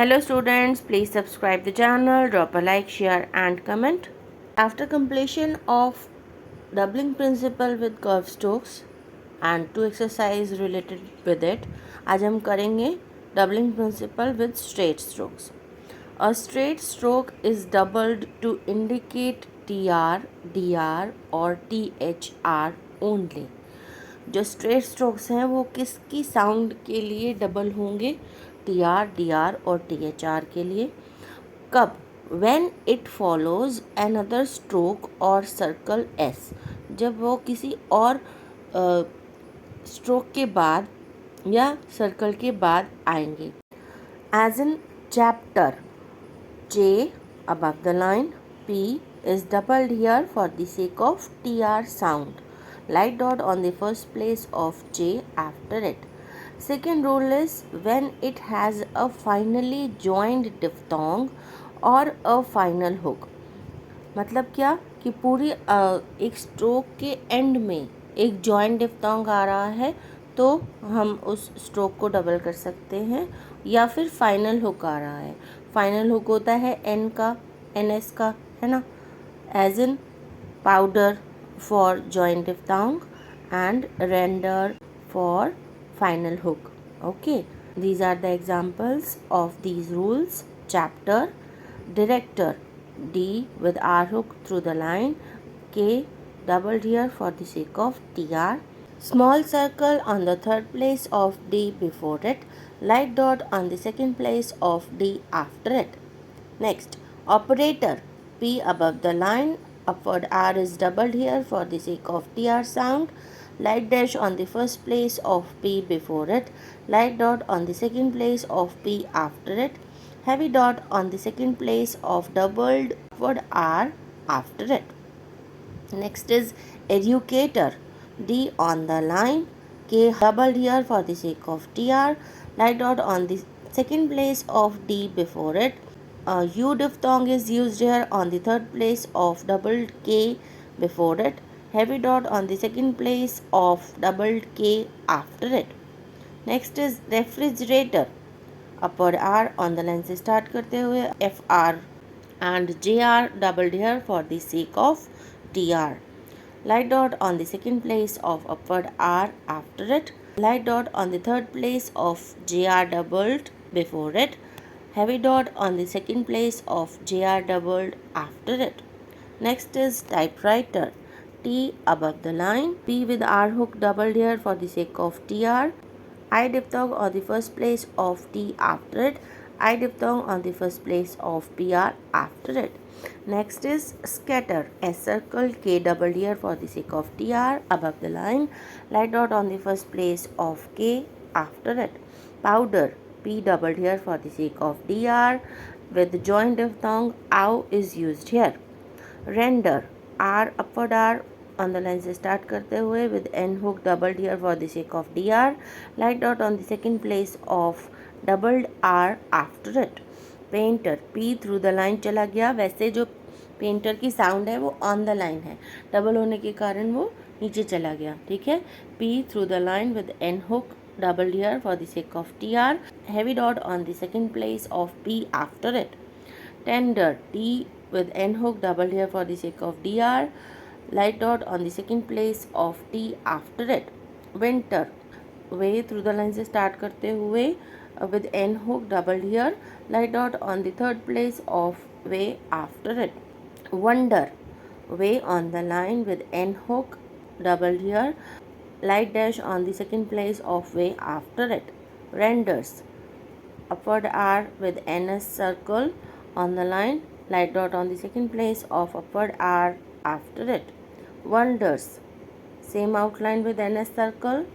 Hello students, please subscribe the channel, drop a like, share and comment. After completion of doubling principle with curve strokes and two exercise related with it, आज हम करेंगे doubling principle with straight strokes. A straight stroke is doubled to indicate TR, DR or THR only. जो straight strokes हैं वो किसकी sound के लिए double होंगे? टी आर, डी आर और टी एच आर के लिए. कब? When it follows another stroke और सर्कल एस. जब वो किसी और स्ट्रोक के बाद या सर्कल के बाद आएंगे. As in chapter, J above the line, P is doubled here for the sake of TR sound. Light dot on the first place of J after it. Second rule is when it has a finally joined diphthong or a final hook. मतलब क्या कि पूरी एक stroke के and में एक joint diphthong आ रहा है तो हम उस स्ट्रोक को डबल कर सकते हैं, या फिर फाइनल हुक आ रहा है. फाइनल हुक होता है एन का, एन एस का, है ना. As in powder for joint diphthong and render for final hook. Okay, these are the examples of these rules. Chapter, director, D with R hook through the line, K doubled here for the sake of TR. Small circle on the third place of D before it, light dot on the second place of D after it. Next, operator, P above the line, upward R is doubled here for the sake of TR sound. Light dash on the first place of P before it, light dot on the second place of P after it, heavy dot on the second place of doubled upward R after it. Next is educator, D on the line, K doubled here for the sake of TR, light dot on the second place of D before it. U diphthong is used here on the third place of doubled K before it. Heavy dot on the second place of doubled K after it. Next is refrigerator. Upward R on the line से start करते हुए FR and JR doubled here for the sake of TR. Light dot on the second place of upward R after it. Light dot on the third place of JR doubled before it. Heavy dot on the second place of JR doubled after it. Next is typewriter. T above the line, P with R hook doubled here for the sake of TR. I diphthong on the first place of T after it. I diphthong on the first place of PR after it. Next is scatter. S circle, K doubled here for the sake of TR above the line. Light dot on the first place of K after it. Powder, P doubled here for the sake of DR with the joint diphthong ow is used here. Render, R upward R on the line से start करते हुए with N hook doubled here for the sake of DR. Light dot on the second place of doubled R after it. Painter, P through the line चला गया. वैसे जो painter की sound है वो ऑन द लाइन है, double होने के कारण वो नीचे चला गया. ठीक है. P through the line with N hook doubled here for the sake of TR. Heavy dot on the second place of P after it. Tender, T with N hook doubled here for the sake of DR. Light dot on the second place of T after it. Winter, way through the line से start करते हुए with N hook doubled here. Light dot on the third place of way after it. Wonder, way on the line with N hook doubled here. Light dash on the second place of way after it. Renders, upward R with NS circle on the line. Light dot on the second place of upward R after it. Wonders, same outline with NS circle.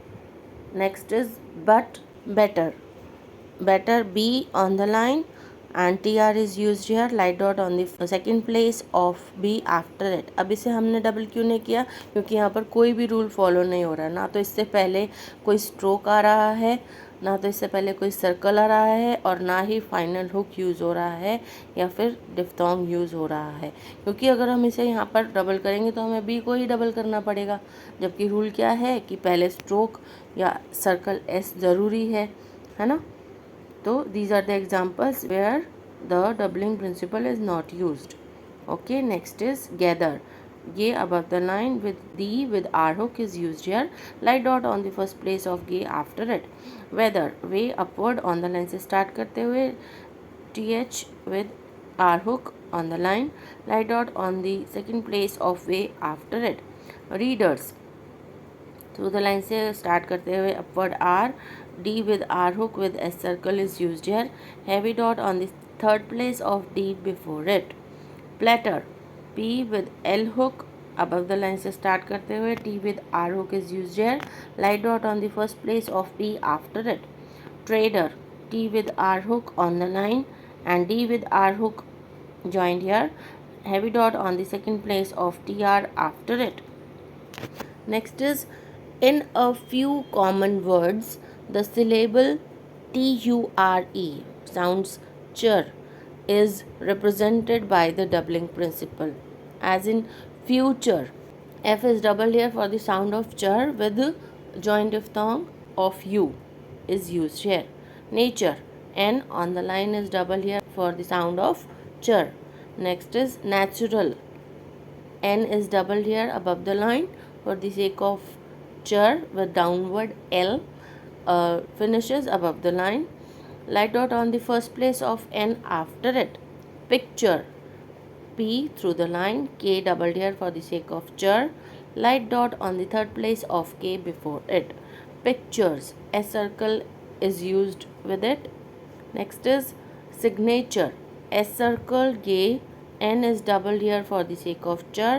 Next is but better. Better, B on the line and TR is used here. Light dot on the second place of B after it. अब इसे हमने double क्यों नहीं किया? क्योंकि यहाँ पर कोई भी रूल फॉलो नहीं हो रहा. ना तो इससे पहले कोई स्ट्रोक आ रहा है, ना तो इससे पहले कोई सर्कल आ रहा है, और ना ही फाइनल हुक यूज़ हो रहा है या फिर डिफ्थोंग यूज़ हो रहा है. क्योंकि अगर हम इसे यहाँ पर डबल करेंगे तो हमें बी को ही डबल करना पड़ेगा, जबकि रूल क्या है कि पहले स्ट्रोक या सर्कल एस ज़रूरी है ना. So these are the examples where the doubling principle is not used. Okay, next is gather. Gay above the line with D with R hook is used here. Light dot on the first place of gay after it. Whether way upward on the line से start करते हुए TH with R hook on the line. Light dot on the second place of way after it. Readers through the line से start करते हुए upward R D with R hook with S circle is used here heavy dot on the third place of D before it platter P with L hook above the line से start करते हुए T with R hook is used here light dot on the first place of P after it trader T with R hook on the line and D with R hook joined here heavy dot on the second place of tr after it. Next is in a few common words the syllable ture sounds chur is represented by the doubling principle as in future. F is doubled here for the sound of chur with joint diphthong of u is used here. Nature n on the line is doubled here for the sound of chur. Next is natural n is doubled here above the line for the sake of chur with downward l finishes above the line. Light dot on the first place of n after it. Picture p through the line k doubled here for the sake of chur. Light dot on the third place of k before it. Pictures s circle is used with it. Next is signature S circle gay n is doubled here for the sake of chur.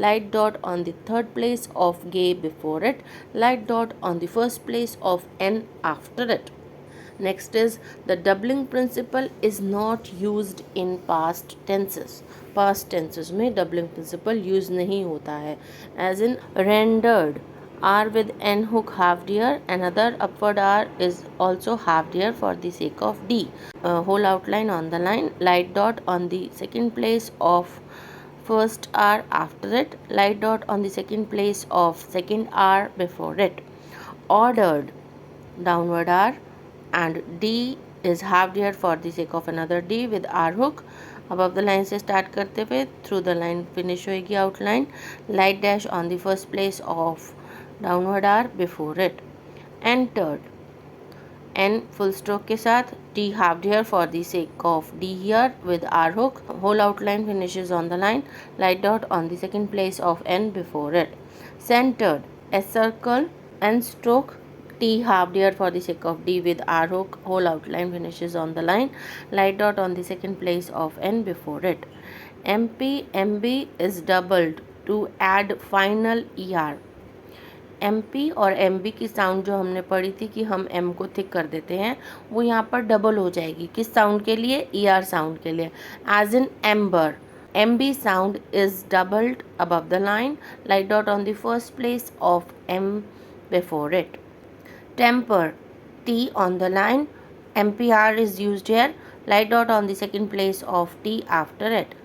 Light dot on the third place of gay before it. Light dot on the first place of n after it. Next is the doubling principle is not used in past tenses. Past tenses में doubling principle use नहीं होता है. As in rendered R with N hook halved here. Another upward R is also halved here for the sake of D. Whole outline on the line. Light dot on the second place of first R after it. Light dot on the second place of second R before it. Ordered downward R and D is halved here for the sake of another D with R hook. above the line से start करते हुए through the line finish होएगी outline. Light dash on the first place of downward R before it. Entered N full stroke के साथ D halved here for the sake of D here with R hook. Whole outline finishes on the line. Light dot on the second place of N before it. Centered S circle N stroke T halved here for the sake of D with R hook. Whole outline finishes on the line. Light dot on the second place of N before it. MP MB is doubled to add final ER. MP और MB की sound जो हमने पढ़ी थी कि हम M को thick कर देते हैं वो यहाँ पर डबल हो जाएगी. किस साउंड के लिए? ER साउंड के लिए. As in ember. MB sound is doubled above the line. Light dot on the first place of M before it. Temper T on the line. MPR is used here. Light dot on the second place of T after it.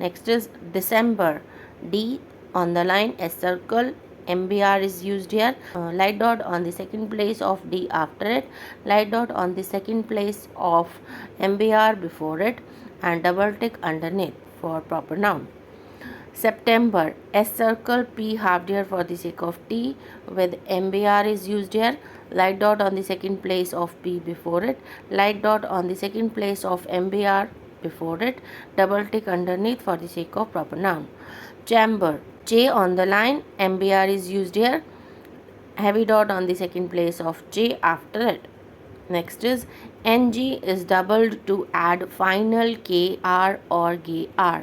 Next is December. D on the line. S circle MBR is used here. Light dot on the second place of D after it. Light dot on the second place of MBR before it. And double tick underneath for proper noun. September S circle P halved here for the sake of T with MBR is used here. Light dot on the second place of P before it. Light dot on the second place of MBR before it. Double tick underneath for the sake of proper noun. Chamber J on the line. MBR is used here. Heavy dot on the second place of J after it. Next is NG is doubled to add final KR or GR.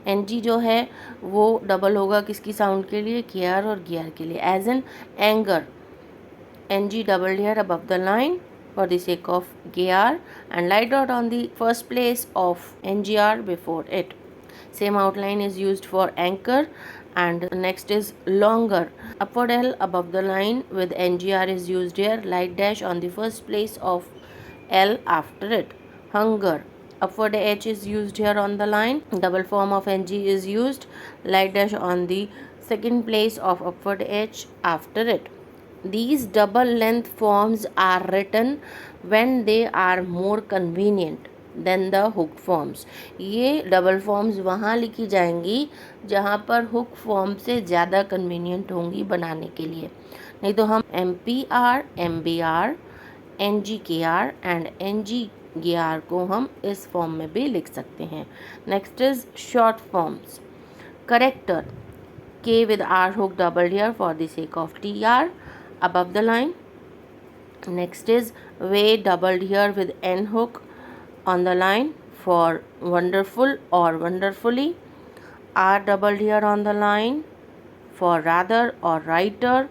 NG जो है वो double होगा किसकी sound के लिए? KR और GR के लिए. As in anger. NG doubled here above the line for the sake of GR and light dot on the first place of NGR before it. Same outline is used for anchor. And next is longer. Upward L above the line with NGR is used here. Light dash on the first place of L after it. Hunger. Upward H is used here on the line. Double form of NG is used. Light dash on the second place of upward H after it. These double length forms are written when they are more convenient than the hook forms. ये double forms वहाँ लिखी जाएंगी जहाँ पर hook form से ज़्यादा convenient होंगी बनाने के लिए. नहीं तो हम MPR, MBR, NGKR and NGGR को हम इस फॉर्म में भी लिख सकते हैं. Next is short forms. Character K with R hook doubled here for the sake of TR above the line. Next is way doubled here with N hook on the line for wonderful or wonderfully. R doubled here on the line for rather or writer.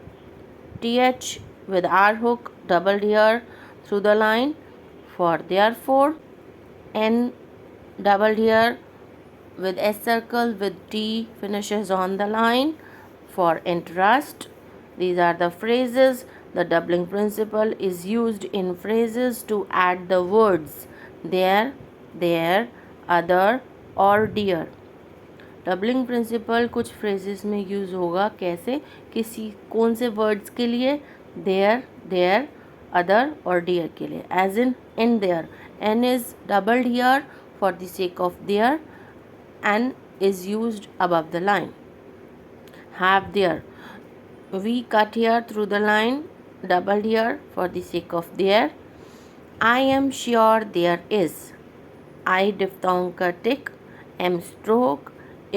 TH with R hook doubled here through the line for therefore. N doubled here with S circle with T finishes on the line for interest. These are the phrases. The doubling principle is used in phrases to add the words there, other or dear. Doubling principle कुछ phrases में use होगा. कैसे? किसी कौन से words के लिए? There, other और डियर के लिए. As in there, N is doubled here for the sake of there and is used above the line. Have there, we cut here through the line, doubled here for the sake of there. I am sure there is. I diphthong ka tick, M stroke,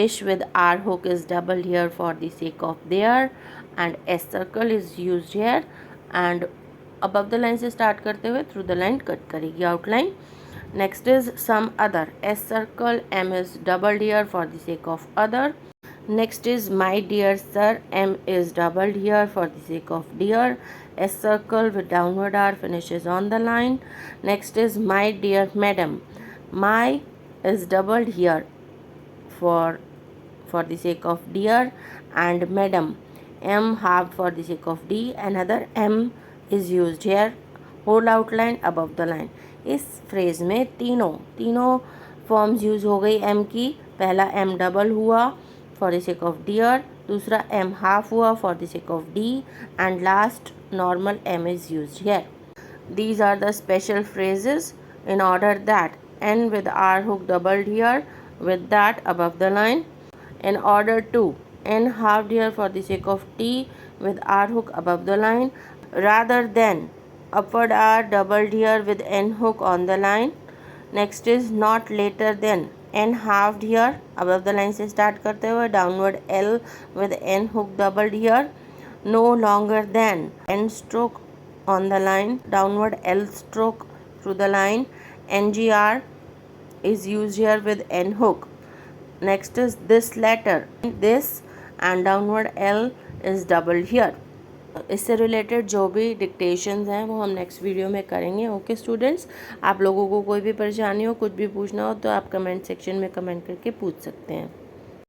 ish with R hook is doubled here for the sake of there and S circle is used here and above the line से start करते हुए through the line cut करेगी outline. Next is some other. S circle, M is doubled here for the sake of other. Next is my dear sir, M is doubled here for the sake of dear. S circle with downward R finishes on the line. Next is my dear madam. My is doubled here for the sake of dear and madam. M halved for the sake of D. Another M is used here. Whole outline above the line. इस phrase में तीनों forms use हो गई M की. पहला M double हुआ for the sake of dear, दूसरा M half हुआ for the sake of D and last normal M is used here. These are the special phrases in order that N with R hook doubled here with that above the line. In order to N halved here for the sake of T with R hook above the line. Rather than upward R doubled here with N hook on the line. Next is not later than N halved here above the line से start करते हुए downward L with N hook doubled here. No longer than N stroke on the line, downward L stroke through the line. NGR is used here with N hook. Next is this letter, this and downward L is doubled here. इससे related जो भी dictations हैं वो हम next video में करेंगे. Okay students, आप लोगों को कोई भी परेशानी हो, कुछ भी पूछना हो तो आप कमेंट सेक्शन में कमेंट करके पूछ सकते हैं.